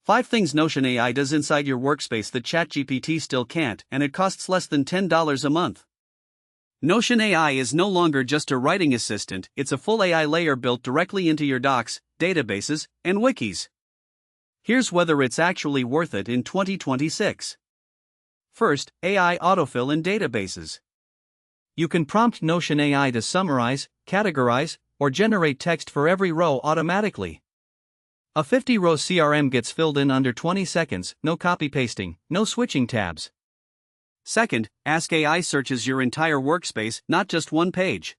5 things Notion AI does inside your workspace that ChatGPT still can't, and it costs less than $10 a month. Notion AI is no longer just a writing assistant, it's a full AI layer built directly into your docs, databases, and wikis. Here's whether it's actually worth it in 2026. First, AI autofill in databases. You can prompt Notion AI to summarize, categorize, or generate text for every row automatically. A 50-row CRM gets filled in under 20 seconds, no copy-pasting, no switching tabs. Second, Ask AI searches your entire workspace, not just one page.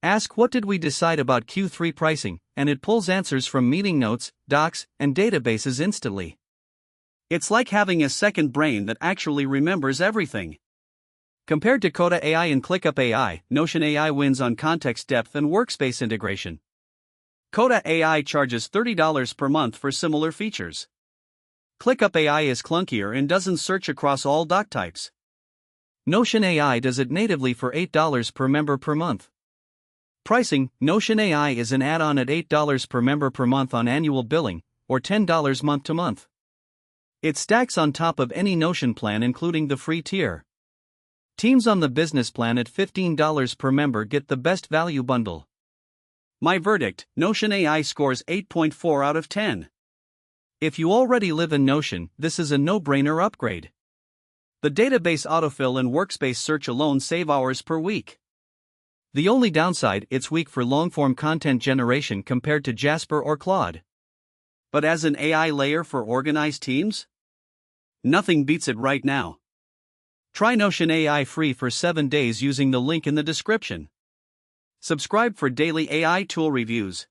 Ask what did we decide about Q3 pricing, and it pulls answers from meeting notes, docs, and databases instantly. It's like having a second brain that actually remembers everything. Compared to Coda AI and ClickUp AI, Notion AI wins on context depth and workspace integration. Coda AI charges $30 per month for similar features. ClickUp AI is clunkier and doesn't search across all doc types. Notion AI does it natively for $8 per member per month. Pricing: Notion AI is an add-on at $8 per member per month on annual billing, or $10 month to month. It stacks on top of any Notion plan, including the free tier. Teams on the business plan at $15 per member get the best value bundle. My verdict: Notion AI scores 8.4 out of 10. If you already live in Notion, this is a no-brainer upgrade. The database autofill and workspace search alone save hours per week. The only downside: it's weak for long-form content generation compared to Jasper or Claude. But as an AI layer for organized teams? Nothing beats it right now. Try Notion AI free for 7 days using the link in the description. Subscribe for daily AI tool reviews.